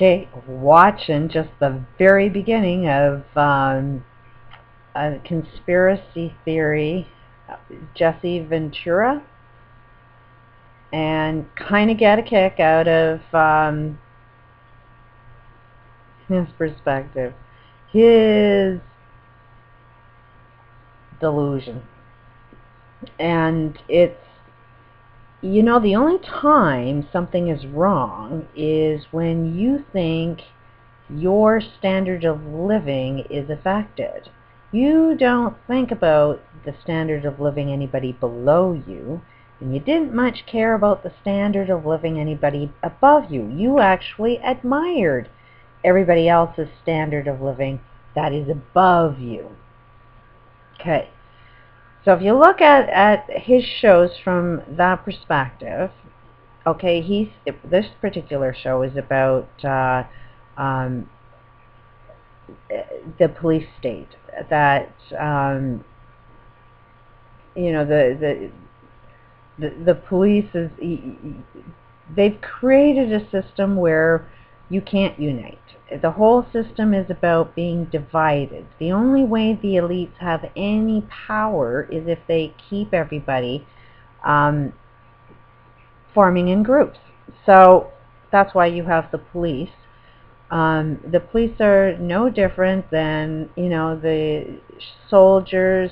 Okay, watching just the very beginning of a conspiracy theory, Jesse Ventura, and kind of get a kick out of his perspective, his delusion. And it's, the only time something is wrong is when you think your standard of living is affected. You don't think about the standard of living anybody below you, and you didn't much care about the standard of living anybody above you. You actually admired everybody else's standard of living that is above you. Okay, so if you look at his shows from that perspective, okay, this particular show is about the police state, that the police is, they've created a system where you can't unite. The whole system is about being divided. The only way the elites have any power is if they keep everybody forming in groups. So that's why you have the police. The police are no different than, the soldiers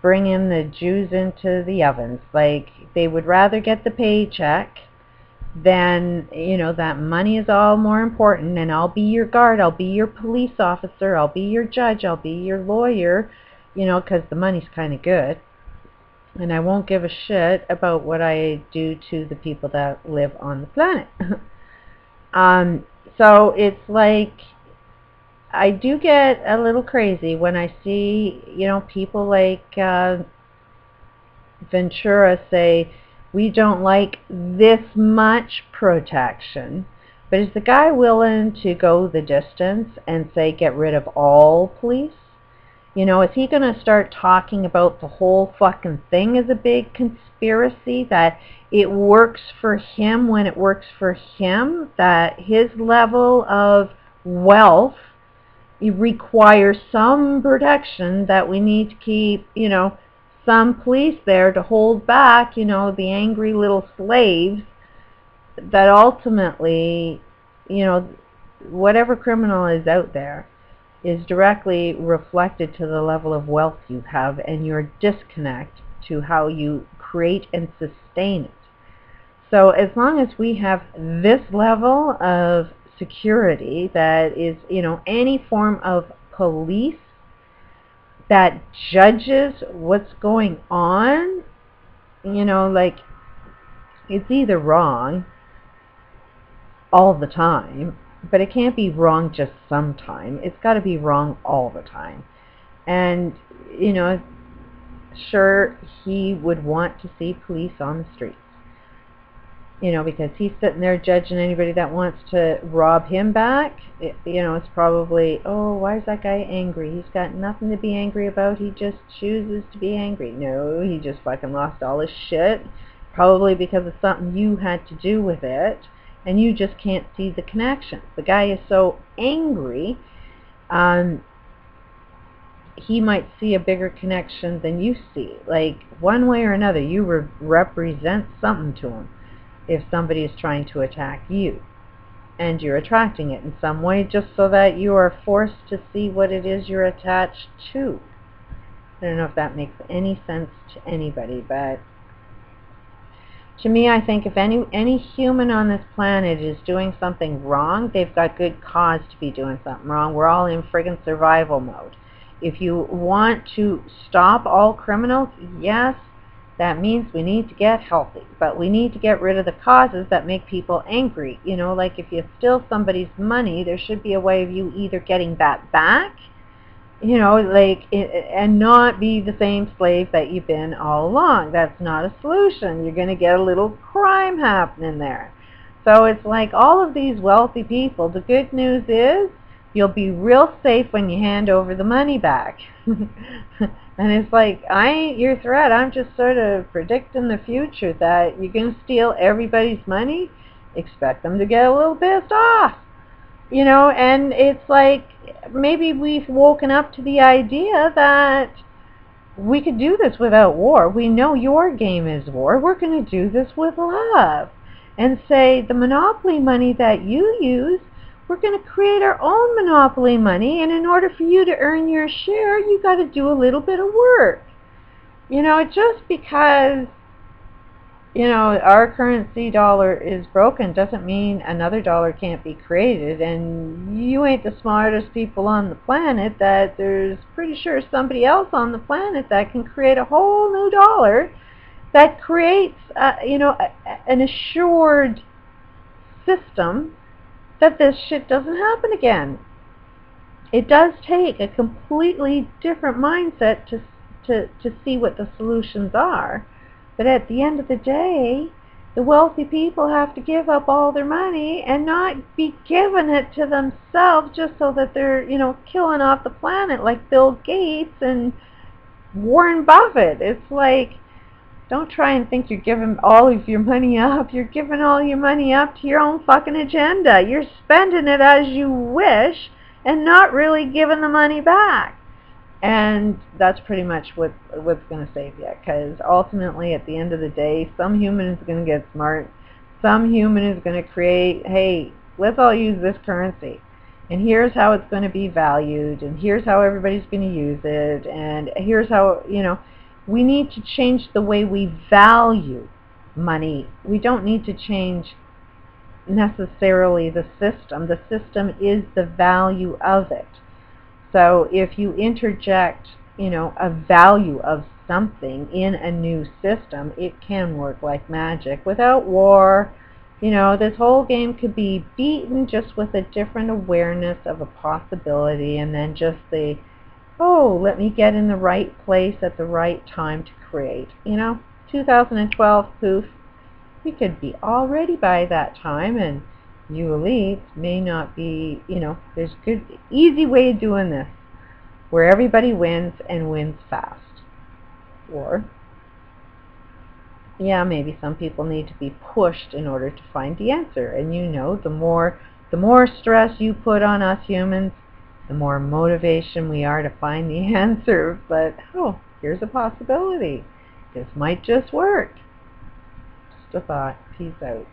bringing the Jews into the ovens. Like, they would rather get the paycheck than, that money is all more important, and I'll be your guard, I'll be your police officer, I'll be your judge, I'll be your lawyer, because the money's kind of good. And I won't give a shit about what I do to the people that live on the planet. So it's like, I do get a little crazy when I see, people like Ventura say, we don't like this much protection. But is the guy willing to go the distance and say, get rid of all police? Is he going to start talking about the whole fucking thing as a big conspiracy, that it works for him when it works for him, that his level of wealth requires some protection, that we need to keep, some police there to hold back, the angry little slaves, that ultimately, whatever criminal is out there is directly reflected to the level of wealth you have and your disconnect to how you create and sustain it. So as long as we have this level of security, that is, any form of police that judges what's going on, like, it's either wrong all the time, but it can't be wrong just sometime. It's got to be wrong all the time. And, sure, he would want to see police on the streets, because he's sitting there judging anybody that wants to rob him back. It's probably, oh, why is that guy angry? He's got nothing to be angry about. He just chooses to be angry. No, he just fucking lost all his shit, probably because of something you had to do with it. And you just can't see the connection. The guy is so angry, he might see a bigger connection than you see. Like, one way or another, you represent something to him if somebody is trying to attack you. And you're attracting it in some way, just so that you are forced to see what it is you're attached to. I don't know if that makes any sense to anybody, but to me, I think if any human on this planet is doing something wrong, they've got good cause to be doing something wrong. We're all in friggin' survival mode. If you want to stop all criminals, yes, that means we need to get healthy. But we need to get rid of the causes that make people angry. Like, if you steal somebody's money, there should be a way of you either getting that back, and not be the same slave that you've been all along. That's not a solution. You're going to get a little crime happening there. So it's like, all of these wealthy people, the good news is you'll be real safe when you hand over the money back. And it's like, I ain't your threat. I'm just sort of predicting the future, that you're going to steal everybody's money. Expect them to get a little pissed off. And it's like maybe we've woken up to the idea that we could do this without war. We know your game is war. We're going to do this with love. And say the monopoly money that you use, we're going to create our own monopoly money, and in order for you to earn your share, you got to do a little bit of work. Just because our currency dollar is broken doesn't mean another dollar can't be created, and you ain't the smartest people on the planet that there's pretty sure somebody else on the planet that can create a whole new dollar that creates an assured system that this shit doesn't happen again. It does take a completely different mindset to see what the solutions are. But at the end of the day, the wealthy people have to give up all their money and not be giving it to themselves just so that they're, killing off the planet like Bill Gates and Warren Buffett. It's like, don't try and think you're giving all of your money up. You're giving all your money up to your own fucking agenda. You're spending it as you wish and not really giving the money back. And that's pretty much what's going to save you, because ultimately at the end of the day, some human is going to get smart. Some human is going to create, hey, let's all use this currency, and here's how it's going to be valued, and here's how everybody's going to use it, and here's how, we need to change the way we value money. We don't need to change necessarily the system. The system is the value of it. So if you interject, a value of something in a new system, it can work like magic. Without war, this whole game could be beaten just with a different awareness of a possibility, and then just the, oh, let me get in the right place at the right time to create. 2012, poof, we could be all ready by that time, and you elites may not be, there's a good, easy way of doing this where everybody wins and wins fast. Or, yeah, maybe some people need to be pushed in order to find the answer. And the more stress you put on us humans, the more motivation we are to find the answer. But, oh, here's a possibility. This might just work. Just a thought. Peace out.